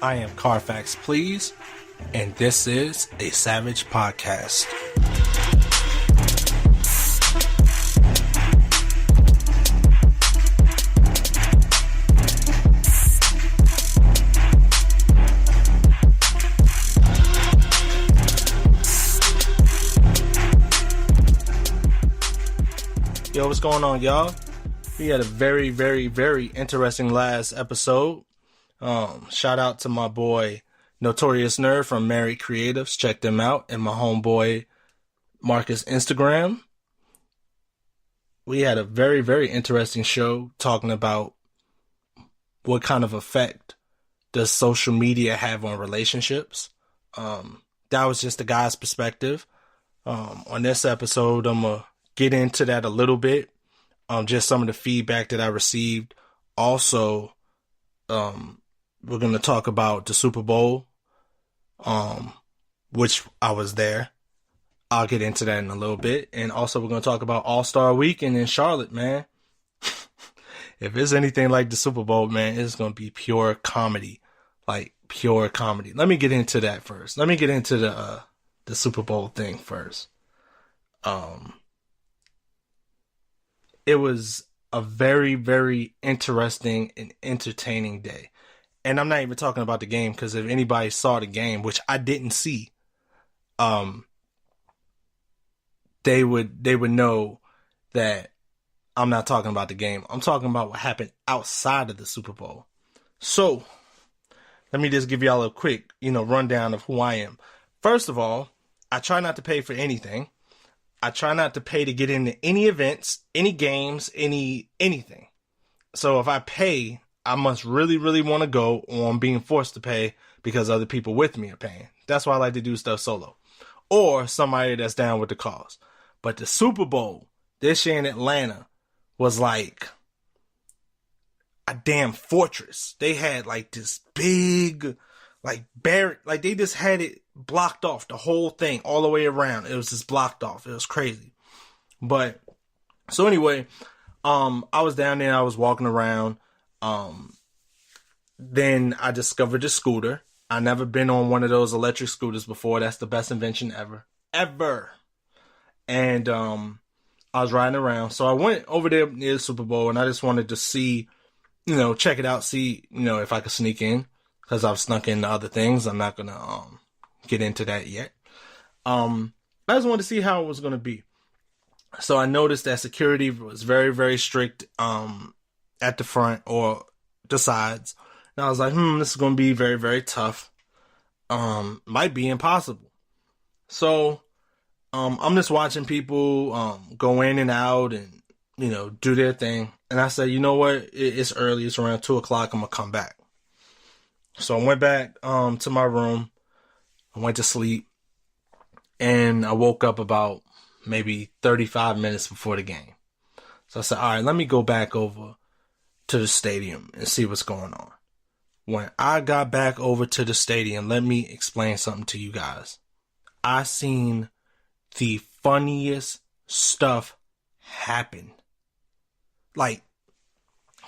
I am Carfax Please, and this is a Savage Podcast. Yo, what's going on, y'all? We had a very, very, very interesting last episode. Shout out to my boy Notorious Nerd from Married Creatives. Check them out. And my homeboy Marcus Instagram. We had a very, very interesting show talking about what kind of effect does social media have on relationships. That was just the guy's perspective. On this episode, I'm going to get into that a little bit. Just some of the feedback that I received. Also, we're going to talk about the Super Bowl, which I was there. I'll get into that in a little bit. And also, we're going to talk about All-Star Weekend in Charlotte, man. If it's anything like the Super Bowl, man, it's going to be pure comedy. Like, pure comedy. Let me get into that first. Let me get into the Super Bowl thing first. It was a very, very interesting and entertaining day. And I'm not even talking about the game, because if anybody saw the game, which I didn't see, they would know that I'm not talking about the game. I'm talking about what happened outside of the Super Bowl. So, let me just give y'all a quick, rundown of who I am. First of all, I try not to pay for anything. I try not to pay to get into any events, any games, anything. So if I pay, I must really, really want to go, or I'm being forced to pay because other people with me are paying. That's why I like to do stuff solo. Or somebody that's down with the cause. But the Super Bowl this year in Atlanta was like a damn fortress. They had like this big, they just had it blocked off, the whole thing, all the way around. It was just blocked off. It was crazy. But, so anyway, I was down there, I was walking around. Then I discovered the scooter. I never been on one of those electric scooters before. That's the best invention ever. And, I was riding around. So I went over there near the Super Bowl, and I just wanted to see, check it out, see, if I could sneak in. Because I've snuck into other things. I'm not going to get into that yet. I just wanted to see how it was going to be. So I noticed that security was very, very strict at the front or the sides. And I was like, this is going to be very, very tough. Might be impossible. So I'm just watching people go in and out and, do their thing. And I said, you know what? It's early. It's around 2 o'clock. I'm going to come back. So I went back to my room. I went to sleep. And I woke up about maybe 35 minutes before the game. So I said, all right, let me go back over to the stadium and see what's going on. When I got back over to the stadium, let me explain something to you guys. I seen the funniest stuff happen. Like,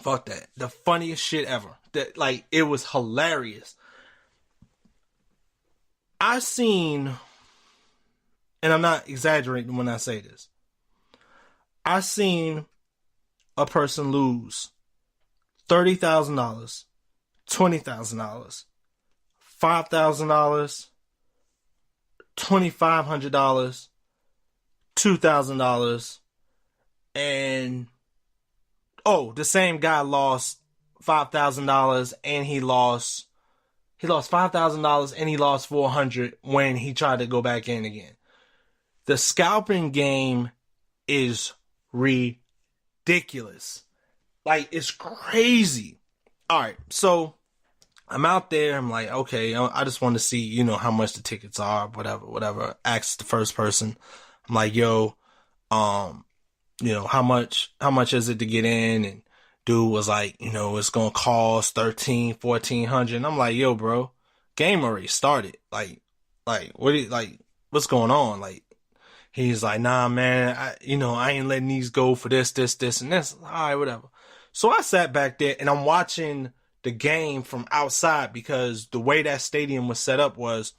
fuck that. The funniest shit ever. It was hilarious. I seen, and I'm not exaggerating when I say this, I seen a person lose $30,000, $20,000, $5,000, $2,500, $2,000, and the same guy lost $5,000 and he lost $5,000 and he lost $400 when he tried to go back in again. The scalping game is ridiculous. It's crazy. All right, so I'm out there. I'm like, okay, I just want to see, how much the tickets are, whatever. Ask the first person. I'm like, yo, how much is it to get in? And dude was like, it's going to cost $1,300, $1,400. And I'm like, yo, bro, game already started. What's going on? He's like, nah, man, I ain't letting these go for this, and this. All right, whatever. So I sat back there and I'm watching the game from outside because the way that stadium was set up was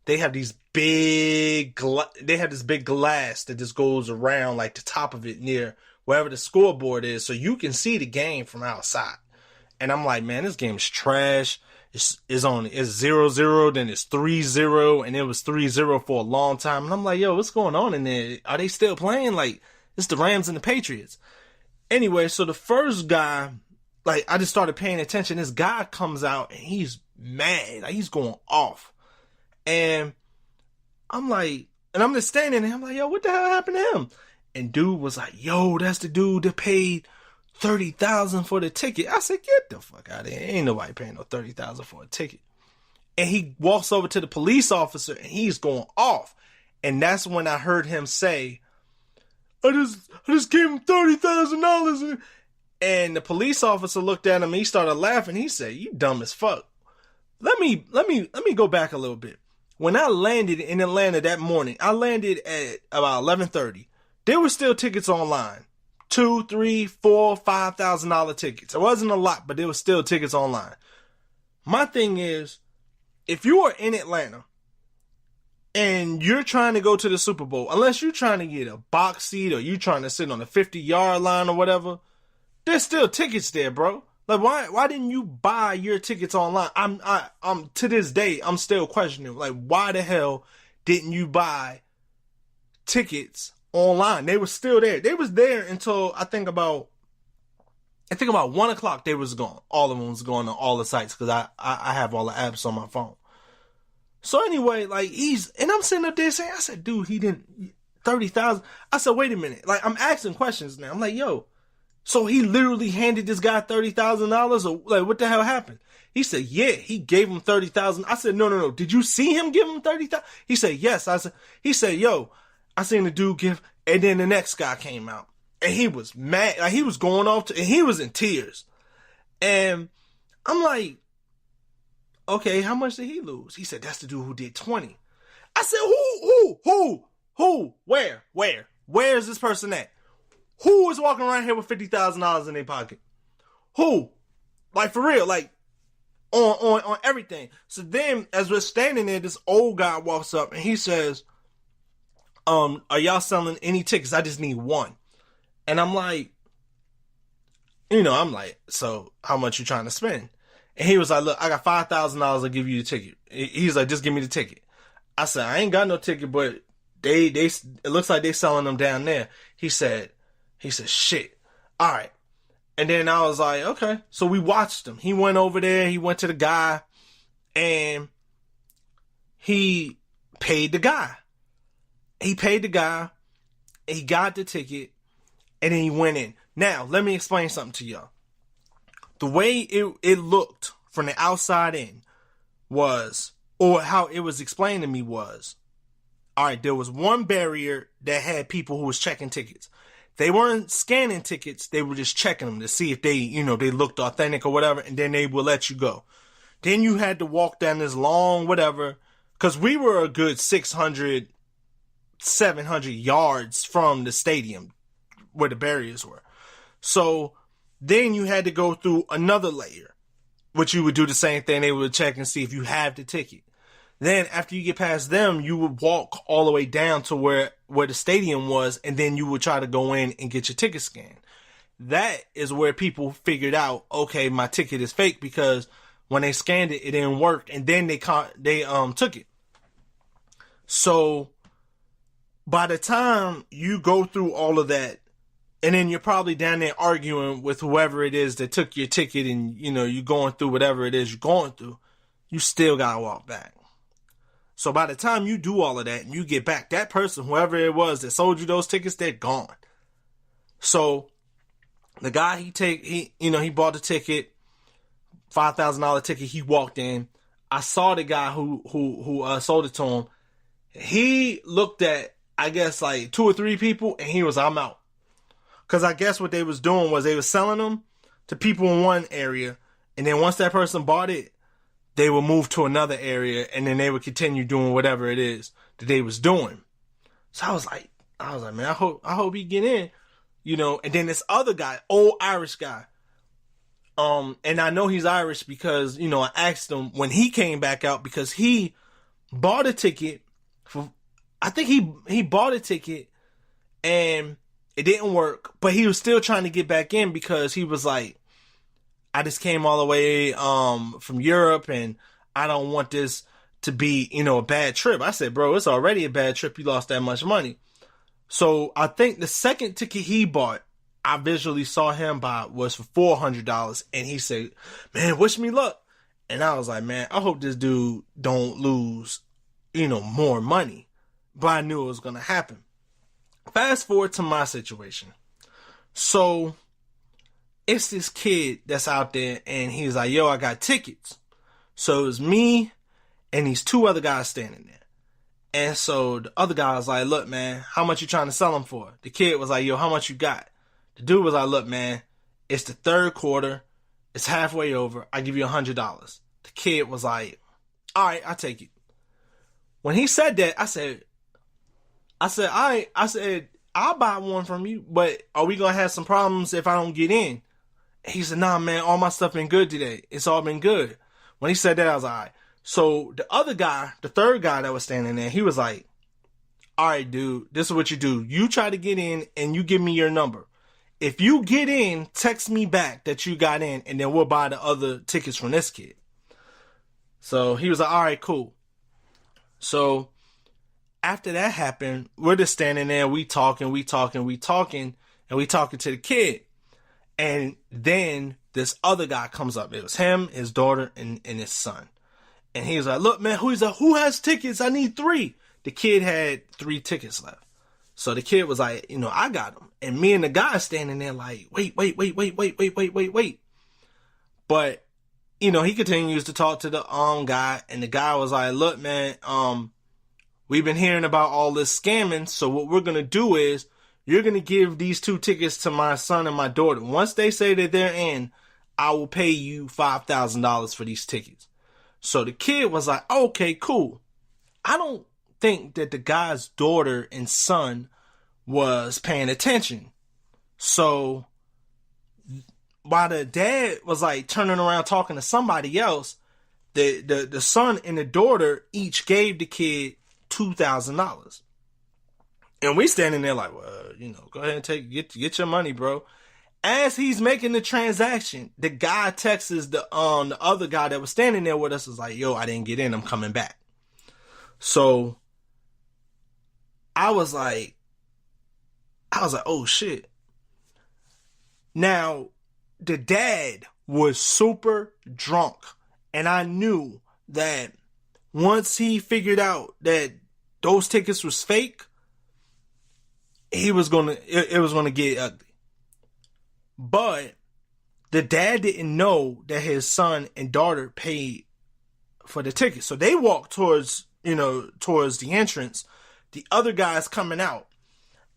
they have these they have this big glass that just goes around like the top of it near wherever the scoreboard is, so you can see the game from outside. And I'm like, man, this game's trash. It's 0-0, then it's 3-0, and it was 3-0 for a long time. And I'm like, yo, what's going on in there? Are they still playing? Like, it's the Rams and the Patriots. Anyway, so the first guy, like, I just started paying attention. This guy comes out and he's mad. Like, he's going off. And I'm like, and I'm just standing there. I'm like, yo, what the hell happened to him? And dude was like, yo, that's the dude that paid $30,000 for the ticket. I said, get the fuck out of here. Ain't nobody paying no $30,000 for a ticket. And he walks over to the police officer and he's going off. And that's when I heard him say, I just gave him $30,000. And the police officer looked at him and he started laughing. He said, you dumb as fuck. Let me go back a little bit. When I landed in Atlanta that morning, I landed at about 11:30. There were still tickets online. $2,000, $3,000, $4,000, $5,000 tickets. It wasn't a lot, but there were still tickets online. My thing is, if you are in Atlanta and you're trying to go to the Super Bowl, unless you're trying to get a box seat or you're trying to sit on the 50-yard line or whatever, there's still tickets there, bro. Like, why didn't you buy your tickets online? I'm to this day, I'm still questioning. Like, why the hell didn't you buy tickets online? They were still there. They was there until I think about 1 o'clock. They was gone. All of them was going on all the sites because I have all the apps on my phone. So anyway, like and I'm sitting up there saying, I said, dude, he didn't 30,000. I said, wait a minute. Like, I'm asking questions now. I'm like, yo, so he literally handed this guy $30,000, or like, what the hell happened? He said, yeah, he gave him 30,000. I said, no. Did you see him give him 30,000? He said, yes. He said, yo, I seen the dude give, and then the next guy came out and he was mad. Like, he was going off and he was in tears. And I'm like, okay, how much did he lose? He said, that's the dude who did 20. I said, who, where is this person at? Who is walking around here with $50,000 in their pocket? Who? Like, for real, like, on everything. So then, as we're standing there, this old guy walks up and he says, are y'all selling any tickets? I just need one. And I'm like, so how much you trying to spend? And he was like, look, I got $5,000. I'll give you the ticket. He's like, just give me the ticket. I said, I ain't got no ticket, but it looks like they selling them down there. He said, shit. All right. And then I was like, okay. So we watched him. He went over there. He went to the guy and he paid the guy. He got the ticket and then he went in. Now, let me explain something to y'all. The way it looked from the outside in was, or how it was explained to me was, all right, there was one barrier that had people who was checking tickets. They weren't scanning tickets. They were just checking them to see if they looked authentic or whatever, and then they would let you go. Then you had to walk down this long whatever, because we were a good 600, 700 yards from the stadium where the barriers were. So then you had to go through another layer, which you would do the same thing. They would check and see if you have the ticket. Then after you get past them, you would walk all the way down to where the stadium was, and then you would try to go in and get your ticket scanned. That is where people figured out, okay, my ticket is fake, because when they scanned it, it didn't work, and then they took it. So by the time you go through all of that, and then you're probably down there arguing with whoever it is that took your ticket, and you're going through whatever it is you're going through, you still gotta walk back. So by the time you do all of that and you get back, that person, whoever it was that sold you those tickets, they're gone. So the guy, he bought the ticket, $5,000 ticket. He walked in. I saw the guy who sold it to him. He looked at, I guess, like 2 or 3 people, and he was, I'm out. Because I guess what they was doing was they was selling them to people in one area, and then once that person bought it, they would move to another area, and then they would continue doing whatever it is that they was doing. So I was like, man, I hope he get in, And then this other guy, old Irish guy, And I know he's Irish because, you know, I asked him when he came back out because he bought a ticket for, I think he bought a ticket and it didn't work, but he was still trying to get back in because he was like, I just came all the way from Europe and I don't want this to be, you know, a bad trip. I said, bro, it's already a bad trip. You lost that much money. So I think the second ticket he bought, I visually saw him buy was for $400. And he said, man, wish me luck. And I was like, man, I hope this dude don't lose, you know, more money. But I knew it was going to happen. Fast forward to my situation. So it's this kid that's out there and he's like, yo, I got tickets. So it's me and these two other guys standing there. And so the other guy was like, look, man, how much you trying to sell them for? The kid was like, yo, how much you got? The dude was like, look, man, it's the third quarter. It's halfway over. I give you $100. The kid was like, all right, I'll take it. When he said that, I said, all right. I said, I'll buy one from you, but are we going to have some problems if I don't get in? He said, nah, man, all my stuff been good today. It's all been good. When he said that, I was like, all right. So the other guy, the third guy that was standing there, he was like, all right, dude, this is what you do. You try to get in and you give me your number. If you get in, text me back that you got in and then we'll buy the other tickets from this kid. So he was like, all right, cool. So after that happened, we're just standing there, we talking, and we talking to the kid. And then this other guy comes up. It was him, his daughter, and his son. And he was like, look, man, who has tickets? I need 3. The kid had 3 tickets left. So the kid was like, you know, I got them. And me and the guy standing there like, wait. But, you know, he continues to talk to the guy. And the guy was like, look, man, we've been hearing about all this scamming. So what we're going to do is you're going to give these 2 tickets to my son and my daughter. Once they say that they're in, I will pay you $5,000 for these tickets. So the kid was like, okay, cool. I don't think that the guy's daughter and son was paying attention. So while the dad was like turning around talking to somebody else, the son and the daughter each gave the kid $2,000. And we standing there like, well, you know, go ahead and get your money, bro. As he's making the transaction, the guy texts the other guy that was standing there with us is like, yo, I didn't get in. I'm coming back. So I was like, oh shit. Now, the dad was super drunk. And I knew that once he figured out that those tickets was fake, it was gonna get ugly. But the dad didn't know that his son and daughter paid for the ticket. So they walked towards the entrance. The other guy's coming out.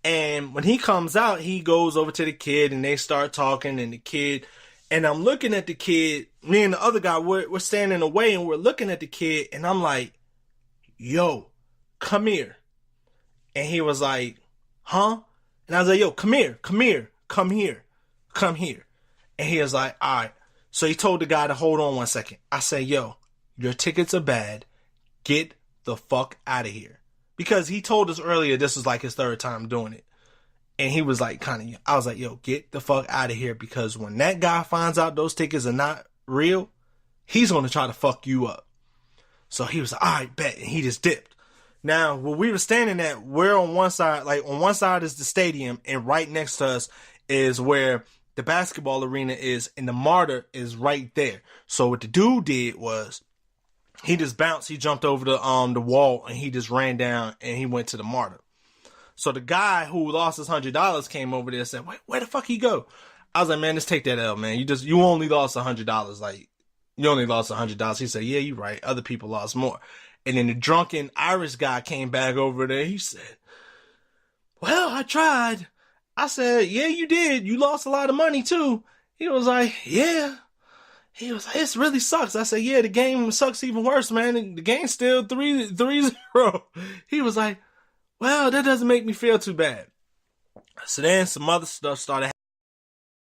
And when he comes out, he goes over to the kid and they start talking and the kid, and I'm looking at the kid, me and the other guy, we're standing away and we're looking at the kid and I'm like, yo, come here. And he was like, huh? And I was like, yo, come here. And he was like, all right. So he told the guy to hold on 1 second. I said, yo, your tickets are bad. Get the fuck out of here. Because he told us earlier this was like his 3rd time doing it. And he was like, I was like, yo, get the fuck out of here. Because when that guy finds out those tickets are not real, he's going to try to fuck you up. So he was like, all right, bet. And he just dipped. Now, where we were standing at, we're on one side, like on one side is the stadium, and right next to us is where the basketball arena is, and the martyr is right there. So what the dude did was he just bounced, he jumped over the wall, and he just ran down and he went to the martyr. So the guy who lost his $100 came over there and said, where the fuck he go? I was like, man, just take that L, man. You only lost $100. Like, you only lost $100. He said, yeah, you're right. Other people lost more. And then the drunken Irish guy came back over there. He said, well, I tried. I said, yeah, you did. You lost a lot of money too. He was like, yeah. He was like, it really sucks. I said, yeah, the game sucks even worse, man. The game's still 3-0. He was like, well, that doesn't make me feel too bad. So then some other stuff started happening.